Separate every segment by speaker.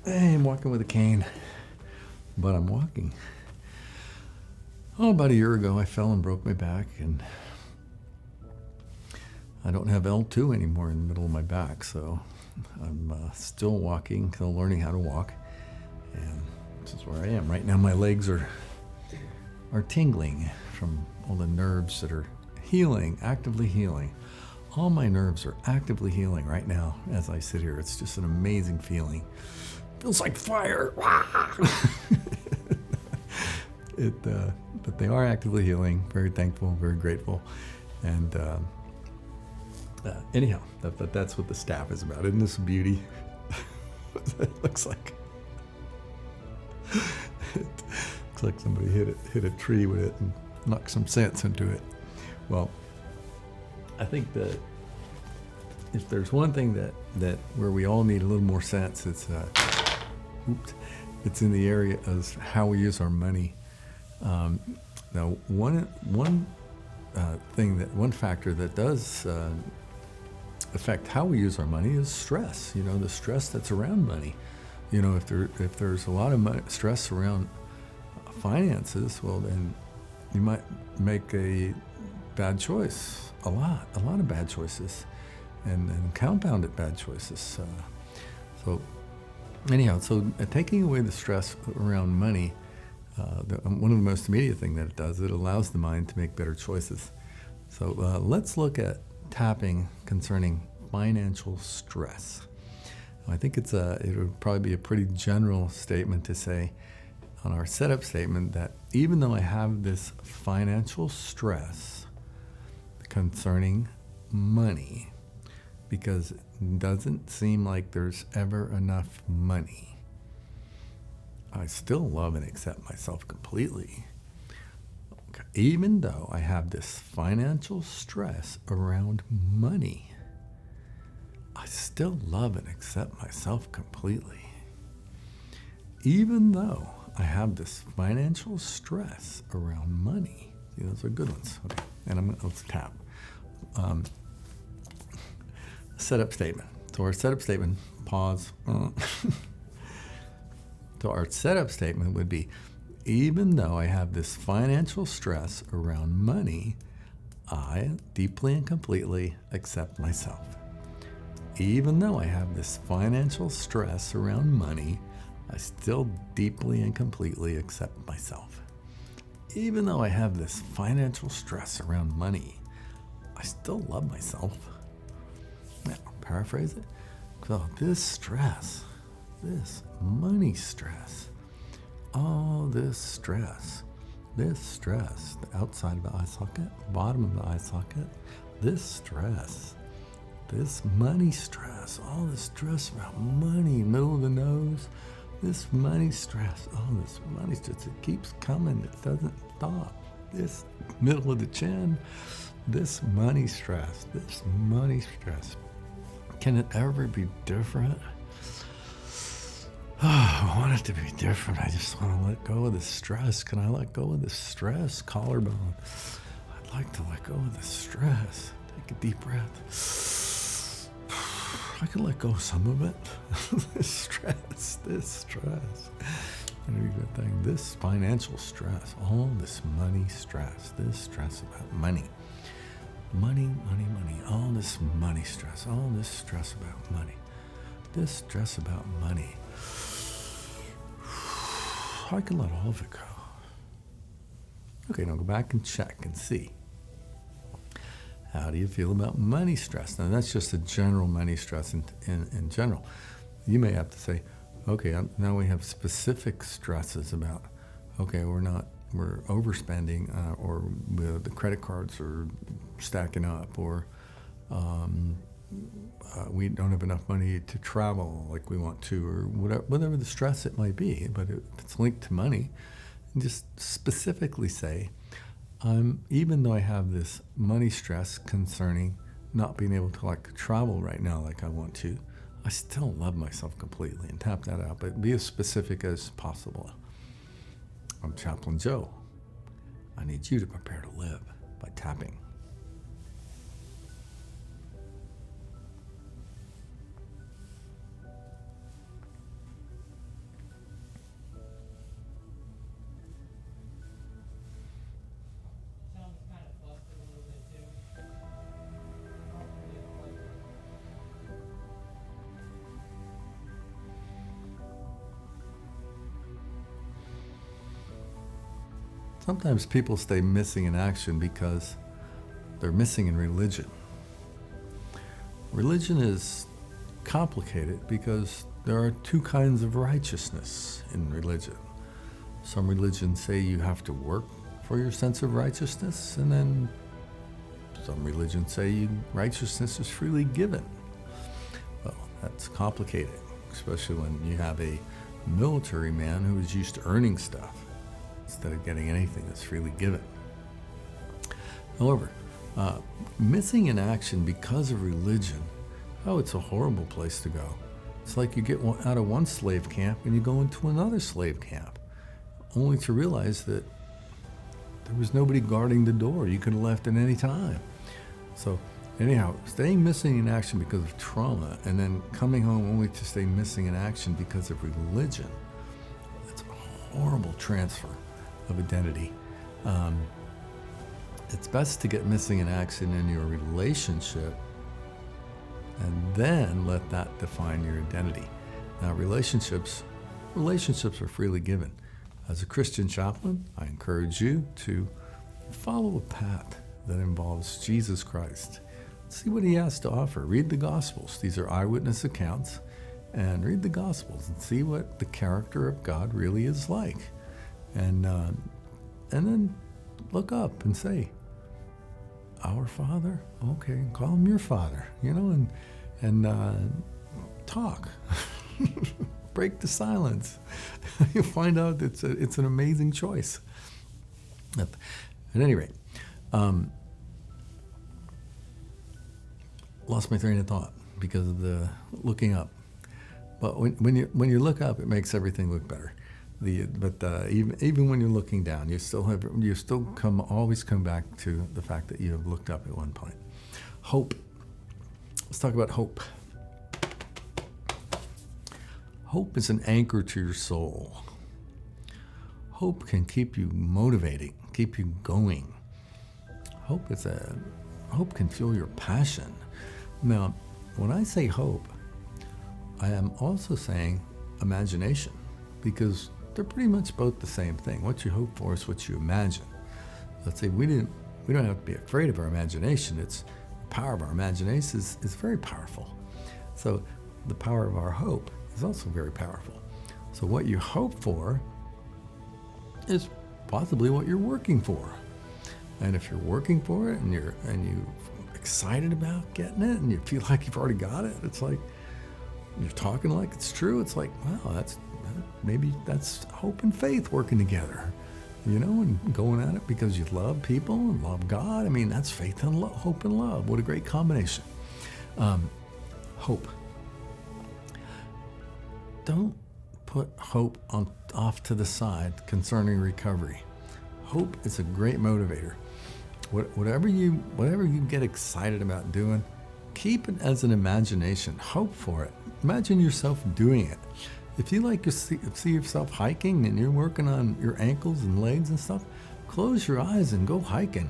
Speaker 1: I'm walking with a cane, but I'm walking. Oh, about a year ago, I fell and broke my back, and I don't have L2 anymore in the middle of my back, so I'm still walking, still learning how to walk, and this is where I am. Right now, my legs are tingling from all the nerves that are healing, actively healing. All my nerves are actively healing right now as I sit here. It's just an amazing feeling. Feels like fire. But they are actively healing. Very thankful, very grateful. And anyhow, that's what the staff is about. Isn't this a beauty? It looks like somebody hit a tree with it and knocked some sense into it. Well, I think that if there's one thing that where we all need a little more sense, it's in the area of how we use our money. Now, one factor that does affect how we use our money is stress. You know, the stress that's around money. You know, if there's a lot of stress around finances, well, then you might make a bad choice. A lot of bad choices, and compounded bad choices. So taking away the stress around money, one of the most immediate thing that it does, it allows the mind to make better choices. So let's look at tapping concerning financial stress. I think it would probably be a pretty general statement to say on our setup statement that even though I have this financial stress concerning money, because it doesn't seem like there's ever enough money, I still love and accept myself completely. Okay. Even though I have this financial stress around money, I still love and accept myself completely. Even though I have this financial stress around money. See, those are good ones. Okay, and let's tap. Setup statement. So our setup statement, pause. So our setup statement would be, even though I have this financial stress around money, I deeply and completely accept myself. Even though I have this financial stress around money, I still deeply and completely accept myself. Even though I have this financial stress around money, I still love myself. Now, paraphrase it. So this stress, this money stress, all this stress, the outside of the eye socket, bottom of the eye socket, this stress, this money stress, all this stress about money, middle of the nose, this money stress, this money stress, it keeps coming, it doesn't stop. This middle of the chin, this money stress. Can it ever be different? I want it to be different. I just want to let go of the stress. Can I let go of the stress? Collarbone. I'd like to let go of the stress. Take a deep breath. I can let go of some of it. This stress. Good thing. This financial stress, all this money stress, this stress about money. Money, all this money stress, all this stress about money. This stress about money. I can let all of it go. Okay, now go back and check and see. How do you feel about money stress? Now that's just a general money stress in general. You may have to say, okay, now we have specific stresses about, okay, we're overspending, or the credit cards are stacking up, or we don't have enough money to travel like we want to, or whatever the stress it might be. But if it's linked to money, just specifically say, even though I have this money stress concerning not being able to travel right now like I want to, I still love myself completely, and tap that out, but be as specific as possible. I'm Chaplain Joe. I need you to prepare to live by tapping. Sometimes people stay missing in action because they're missing in religion. Religion is complicated because there are two kinds of righteousness in religion. Some religions say you have to work for your sense of righteousness, and then some religions say righteousness is freely given. Well, that's complicated, especially when you have a military man who is used to earning stuff instead of getting anything that's freely given. However, missing in action because of religion, it's a horrible place to go. It's like you get out of one slave camp and you go into another slave camp, only to realize that there was nobody guarding the door. You could have left at any time. So anyhow, staying missing in action because of trauma and then coming home only to stay missing in action because of religion, that's a horrible transfer of identity. It's best to get missing in action in your relationship and then let that define your identity. Now, relationships are freely given. As a Christian chaplain, I encourage you to follow a path that involves Jesus Christ. See what he has to offer. Read the Gospels. These are eyewitness accounts. And read the Gospels and see what the character of God really is like. And then look up and say, Our Father? Okay, call him your Father, and talk. Break the silence. You'll find out it's an amazing choice. At any rate, lost my train of thought because of the looking up. But when you look up, it makes everything look better. Even when you're looking down, you always come back to the fact that you have looked up at one point. Hope. Let's talk about hope. Hope is an anchor to your soul. Hope can keep you motivating, keep you going. Hope can fuel your passion. Now, when I say hope, I am also saying imagination, because they're pretty much both the same thing. What you hope for is what you imagine. Let's say we don't have to be afraid of our imagination. The power of our imagination is very powerful. So the power of our hope is also very powerful. So what you hope for is possibly what you're working for. And if you're working for it and you're excited about getting it and you feel like you've already got it, it's like you're talking like it's true. It's like, wow, maybe that's hope and faith working together, and going at it because you love people and love God. I mean, that's faith and hope and love. What a great combination. Hope. Don't put hope off to the side concerning recovery. Hope is a great motivator. Whatever you get excited about doing, keep it as an imagination. Hope for it. Imagine yourself doing it. If you like to see yourself hiking and you're working on your ankles and legs and stuff, close your eyes and go hiking.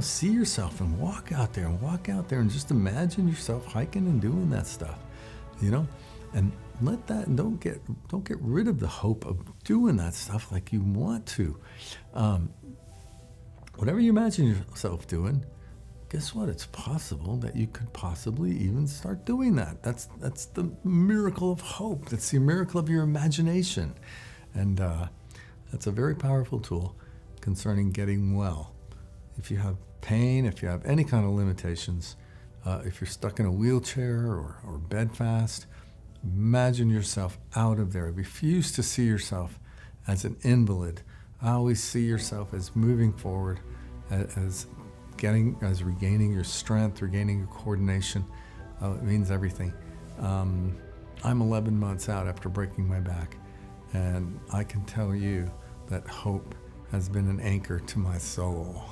Speaker 1: See yourself and walk out there and just imagine yourself hiking and doing that stuff. And let that, and don't get rid of the hope of doing that stuff like you want to. Whatever you imagine yourself doing, guess what? It's possible that you could possibly even start doing that. That's the miracle of hope. That's the miracle of your imagination. And that's a very powerful tool concerning getting well. If you have pain, if you have any kind of limitations, if you're stuck in a wheelchair or bedfast, imagine yourself out of there. Refuse to see yourself as an invalid. Always see yourself as moving forward, as regaining your strength, regaining your coordination. It means everything. I'm 11 months out after breaking my back, and I can tell you that hope has been an anchor to my soul.